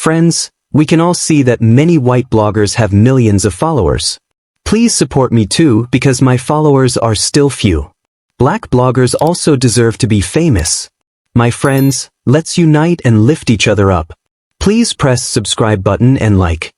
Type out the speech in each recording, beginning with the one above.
Friends, we can all see that many white bloggers have millions of followers. Please support me too because my followers are still few. Black bloggers also deserve to be famous. My friends, let's unite and lift each other up. Please press subscribe button and like.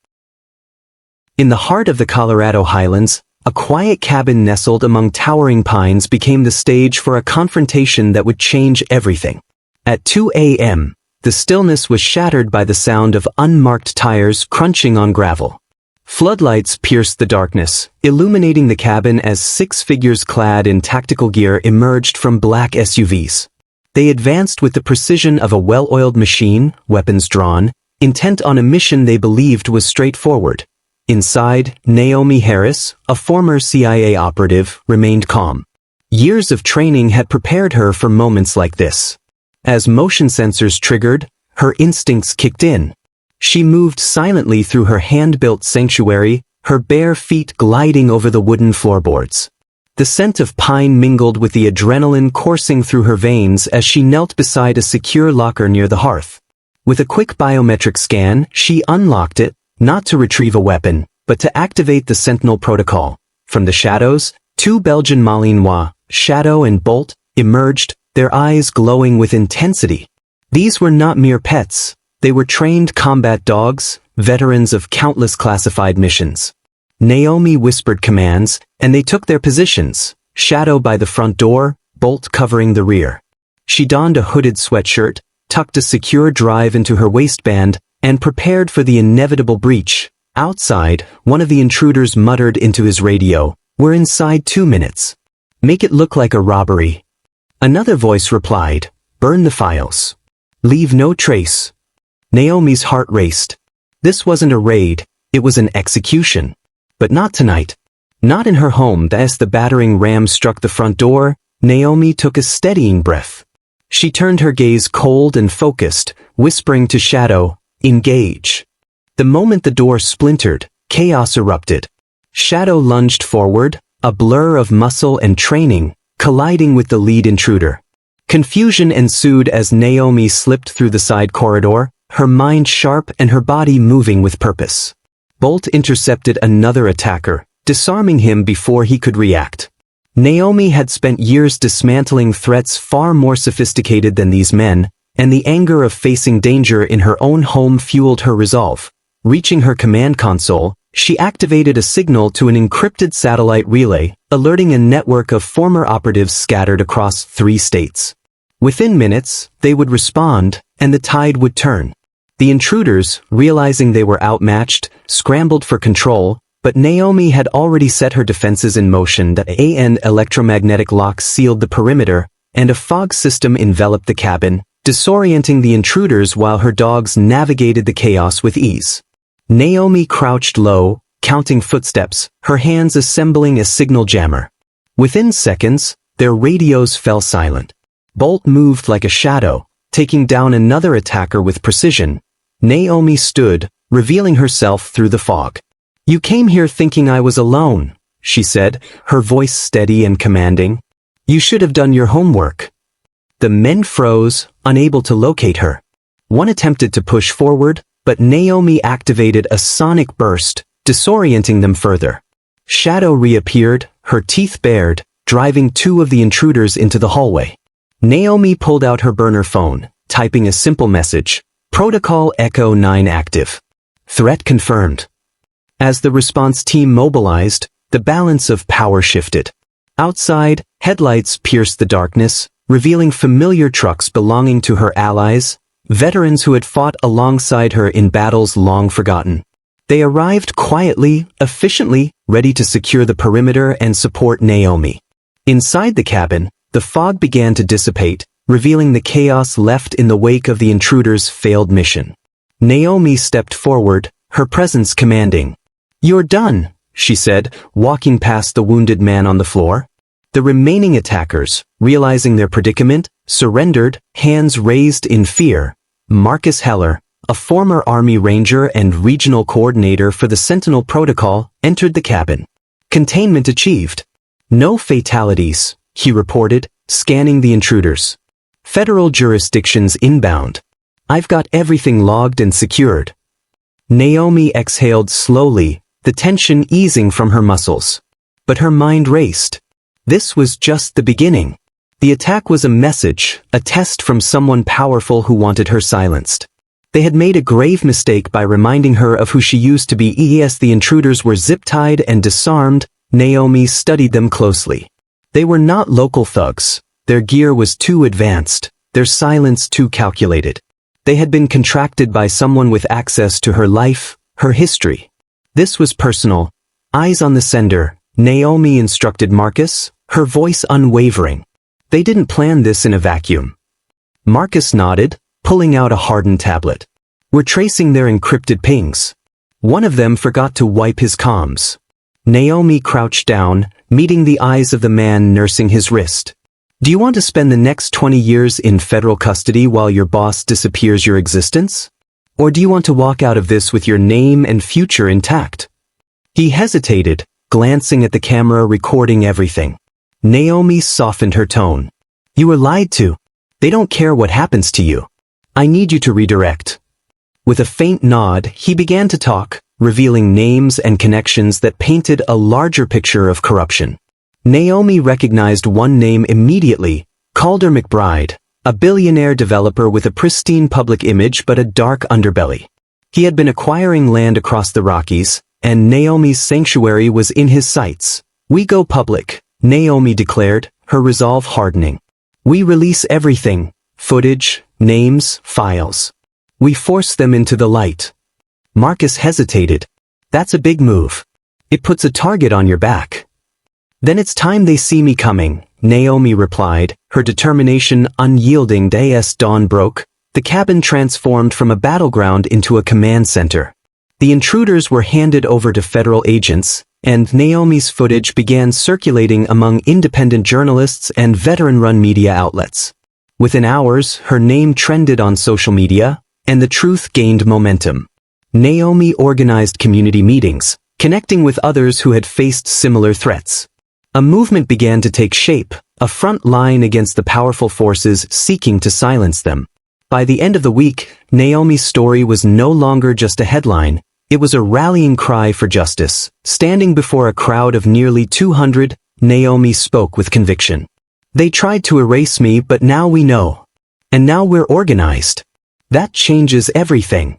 In the heart of the Colorado Highlands, a quiet cabin nestled among towering pines became the stage for a confrontation that would change everything. At 2 a.m., the stillness was shattered by the sound of unmarked tires crunching on gravel. Floodlights pierced the darkness, illuminating the cabin as 6 figures clad in tactical gear emerged from black SUVs. They advanced with the precision of a well-oiled machine, weapons drawn, intent on a mission they believed was straightforward. Inside, Naomi Harris, a former CIA operative, remained calm. Years of training had prepared her for moments like this. As motion sensors triggered, her instincts kicked in. She moved silently through her hand-built sanctuary, her bare feet gliding over the wooden floorboards. The scent of pine mingled with the adrenaline coursing through her veins as she knelt beside a secure locker near the hearth. With a quick biometric scan, she unlocked it, not to retrieve a weapon, but to activate the Sentinel protocol. From the shadows, 2 Belgian Malinois, Shadow and Bolt, emerged, their eyes glowing with intensity. These were not mere pets. They were trained combat dogs, veterans of countless classified missions. Naomi whispered commands, and they took their positions, Shadow by the front door, Bolt covering the rear. She donned a hooded sweatshirt, tucked a secure drive into her waistband, and prepared for the inevitable breach. Outside, one of the intruders muttered into his radio, "We're inside 2 minutes. Make it look like a robbery." Another voice replied, "Burn the files. Leave no trace." Naomi's heart raced. This wasn't a raid, it was an execution. But not tonight. Not in her home. As the battering ram struck the front door, Naomi took a steadying breath. She turned her gaze cold and focused, whispering to Shadow, "Engage." The moment the door splintered, chaos erupted. Shadow lunged forward, a blur of muscle and training, colliding with the lead intruder. Confusion ensued as Naomi slipped through the side corridor, her mind sharp and her body moving with purpose. Bolt intercepted another attacker, disarming him before he could react. Naomi had spent years dismantling threats far more sophisticated than these men, and the anger of facing danger in her own home fueled her resolve. Reaching her command console, she activated a signal to an encrypted satellite relay, alerting a network of former operatives scattered across 3 states. Within minutes, they would respond, and the tide would turn. The intruders, realizing they were outmatched, scrambled for control, but Naomi had already set her defenses in motion. An electromagnetic lock sealed the perimeter, and a fog system enveloped the cabin, disorienting the intruders while her dogs navigated the chaos with ease. Naomi crouched low, counting footsteps, her hands assembling a signal jammer. Within seconds, their radios fell silent. Bolt moved like a shadow, taking down another attacker with precision. Naomi stood, revealing herself through the fog. "You came here thinking I was alone," she said, her voice steady and commanding. "You should have done your homework." The men froze, unable to locate her. One attempted to push forward, but Naomi activated a sonic burst, disorienting them further. Shadow reappeared, her teeth bared, driving 2 of the intruders into the hallway. Naomi pulled out her burner phone, typing a simple message, "Protocol Echo 9 active. Threat confirmed." As the response team mobilized, the balance of power shifted. Outside, headlights pierced the darkness, revealing familiar trucks belonging to her allies, veterans who had fought alongside her in battles long forgotten. They arrived quietly, efficiently, ready to secure the perimeter and support Naomi. Inside the cabin, the fog began to dissipate, revealing the chaos left in the wake of the intruders' failed mission. Naomi stepped forward, her presence commanding. "You're done," she said, walking past the wounded man on the floor. The remaining attackers, realizing their predicament, surrendered, hands raised in fear. Marcus Heller, a former Army Ranger and regional coordinator for the Sentinel Protocol, entered the cabin. Containment achieved. "No fatalities," he reported, scanning the intruders. "Federal jurisdictions inbound." I've got everything logged and secured. Naomi exhaled slowly, the tension easing from her muscles. But her mind raced. This was just the beginning. The attack was a message, a test from someone powerful who wanted her silenced. They had made a grave mistake by reminding her of who she used to be. As the intruders were zip-tied and disarmed, Naomi studied them closely. They were not local thugs. Their gear was too advanced, their silence too calculated. They had been contracted by someone with access to her life, her history. This was personal. Eyes on the sender, Naomi instructed Marcus, her voice unwavering. They didn't plan this in a vacuum. Marcus nodded, pulling out a hardened tablet. We're tracing their encrypted pings. One of them forgot to wipe his comms. Naomi crouched down, meeting the eyes of the man nursing his wrist. Do you want to spend the next 20 years in federal custody while your boss disappears your existence? Or do you want to walk out of this with your name and future intact? He hesitated, glancing at the camera recording everything. Naomi softened her tone. You were lied to. They don't care what happens to you. I need you to redirect. With a faint nod, he began to talk, revealing names and connections that painted a larger picture of corruption. Naomi recognized one name immediately, Calder McBride, a billionaire developer with a pristine public image but a dark underbelly. He had been acquiring land across the Rockies, and Naomi's sanctuary was in his sights. We go public, Naomi declared, her resolve hardening. We release everything, footage, names, files. We force them into the light. Marcus hesitated. That's a big move. It puts a target on your back. Then it's time they see me coming, Naomi replied, her determination unyielding. As dawn broke, the cabin transformed from a battleground into a command center. The intruders were handed over to federal agents, and Naomi's footage began circulating among independent journalists and veteran-run media outlets. Within hours, her name trended on social media, and the truth gained momentum. Naomi organized community meetings, connecting with others who had faced similar threats. A movement began to take shape, a front line against the powerful forces seeking to silence them. By the end of the week, Naomi's story was no longer just a headline, it was a rallying cry for justice. Standing before a crowd of nearly 200, Naomi spoke with conviction. They tried to erase me, but now we know. And now we're organized. That changes everything.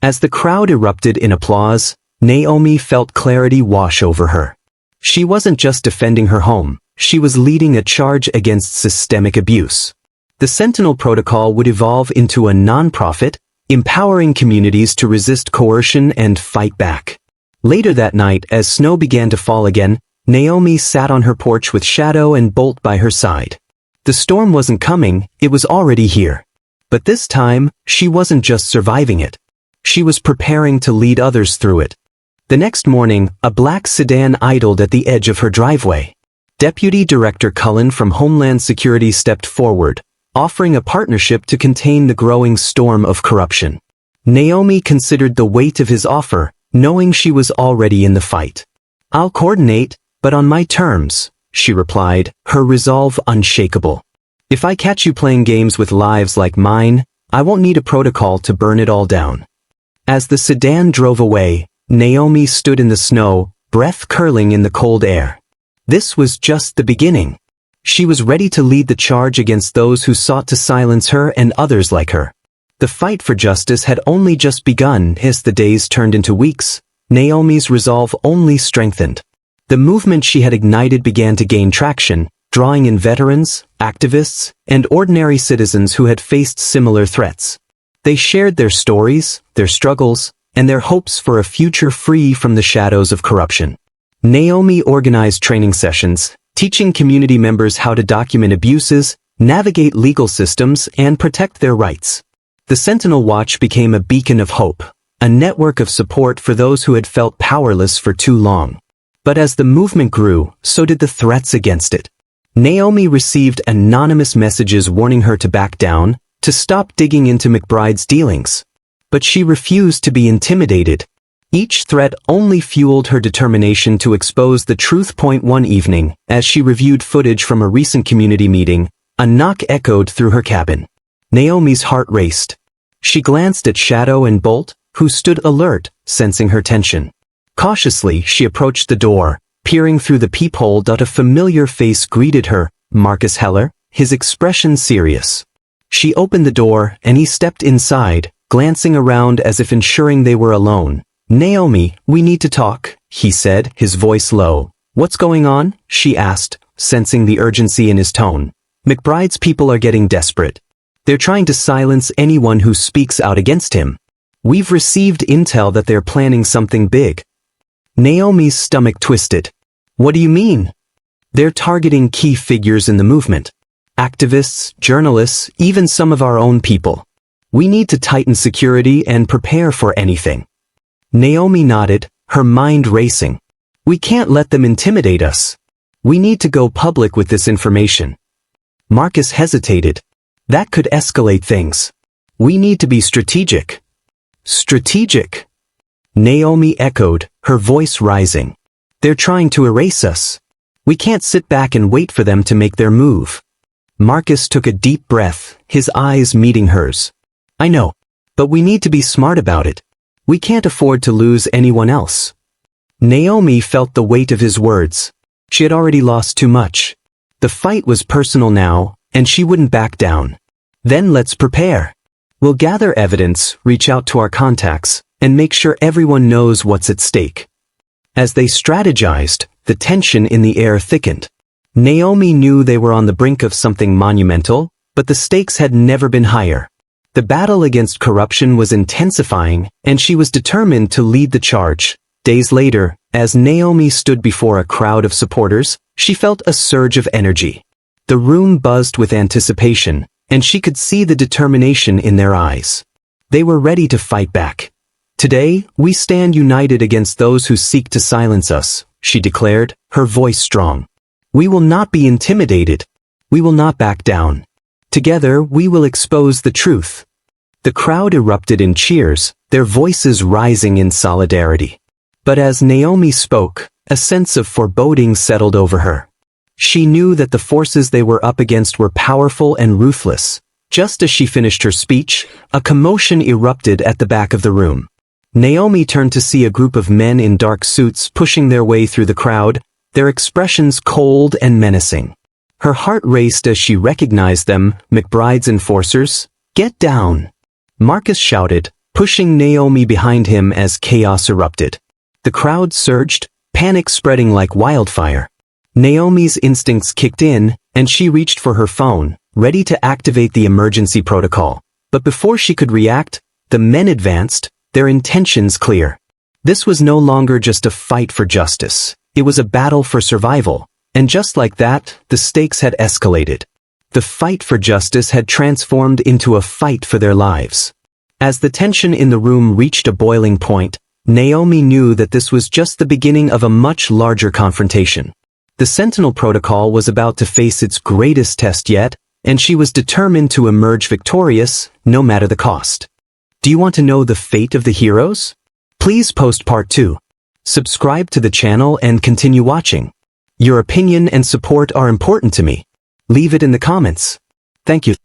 As the crowd erupted in applause, Naomi felt clarity wash over her. She wasn't just defending her home, she was leading a charge against systemic abuse. The Sentinel Protocol would evolve into a nonprofit, empowering communities to resist coercion and fight back. Later that night, as snow began to fall again, Naomi sat on her porch with Shadow and Bolt by her side. The storm wasn't coming, it was already here. But this time, she wasn't just surviving it. She was preparing to lead others through it. The next morning, a black sedan idled at the edge of her driveway. Deputy Director Cullen from Homeland Security stepped forward, offering a partnership to contain the growing storm of corruption. Naomi considered the weight of his offer, knowing she was already in the fight. I'll coordinate, but on my terms, she replied, her resolve unshakable. If I catch you playing games with lives like mine, I won't need a protocol to burn it all down. As the sedan drove away, Naomi stood in the snow, breath curling in the cold air. This was just the beginning. She was ready to lead the charge against those who sought to silence her and others like her. The fight for justice had only just begun. As the days turned into weeks, Naomi's resolve only strengthened. The movement she had ignited began to gain traction, drawing in veterans, activists, and ordinary citizens who had faced similar threats. They shared their stories, their struggles, and their hopes for a future free from the shadows of corruption. Naomi organized training sessions, teaching community members how to document abuses, navigate legal systems, and protect their rights. The Sentinel Watch became a beacon of hope, a network of support for those who had felt powerless for too long. But as the movement grew, so did the threats against it. Naomi received anonymous messages warning her to back down, to stop digging into McBride's dealings. But she refused to be intimidated. Each threat only fueled her determination to expose the truth. One evening, as she reviewed footage from a recent community meeting, a knock echoed through her cabin. Naomi's heart raced. She glanced at Shadow and Bolt, who stood alert, sensing her tension. Cautiously, she approached the door, peering through the peephole. A familiar face greeted her, Marcus Heller, his expression serious. She opened the door, and he stepped inside, glancing around as if ensuring they were alone. Naomi, we need to talk, he said, his voice low. What's going on? She asked, sensing the urgency in his tone. McBride's people are getting desperate. They're trying to silence anyone who speaks out against him. We've received intel that they're planning something big. Naomi's stomach twisted. What do you mean? They're targeting key figures in the movement. Activists, journalists, even some of our own people. We need to tighten security and prepare for anything. Naomi nodded, her mind racing. We can't let them intimidate us. We need to go public with this information. Marcus hesitated. That could escalate things. We need to be strategic. Strategic? Naomi echoed, her voice rising. They're trying to erase us. We can't sit back and wait for them to make their move. Marcus took a deep breath, his eyes meeting hers. I know, but we need to be smart about it. We can't afford to lose anyone else. Naomi felt the weight of his words. She had already lost too much. The fight was personal now, and she wouldn't back down. Then let's prepare. We'll gather evidence, reach out to our contacts, and make sure everyone knows what's at stake. As they strategized, the tension in the air thickened. Naomi knew they were on the brink of something monumental, but the stakes had never been higher. The battle against corruption was intensifying, and she was determined to lead the charge. Days later, as Naomi stood before a crowd of supporters, she felt a surge of energy. The room buzzed with anticipation, and she could see the determination in their eyes. They were ready to fight back. Today, we stand united against those who seek to silence us, she declared, her voice strong. We will not be intimidated. We will not back down. Together, we will expose the truth. The crowd erupted in cheers, their voices rising in solidarity. But as Naomi spoke, a sense of foreboding settled over her. She knew that the forces they were up against were powerful and ruthless. Just as she finished her speech, a commotion erupted at the back of the room. Naomi turned to see a group of men in dark suits pushing their way through the crowd, their expressions cold and menacing. Her heart raced as she recognized them, McBride's enforcers. Get down! Marcus shouted, pushing Naomi behind him as chaos erupted. The crowd surged, panic spreading like wildfire. Naomi's instincts kicked in, and she reached for her phone, ready to activate the emergency protocol. But before she could react, the men advanced, their intentions clear. This was no longer just a fight for justice. It was a battle for survival. And just like that, the stakes had escalated. The fight for justice had transformed into a fight for their lives. As the tension in the room reached a boiling point, Naomi knew that this was just the beginning of a much larger confrontation. The Sentinel Protocol was about to face its greatest test yet, and she was determined to emerge victorious, no matter the cost. Do you want to know the fate of the heroes? Please post part 2. Subscribe to the channel and continue watching. Your opinion and support are important to me. Leave it in the comments. Thank you.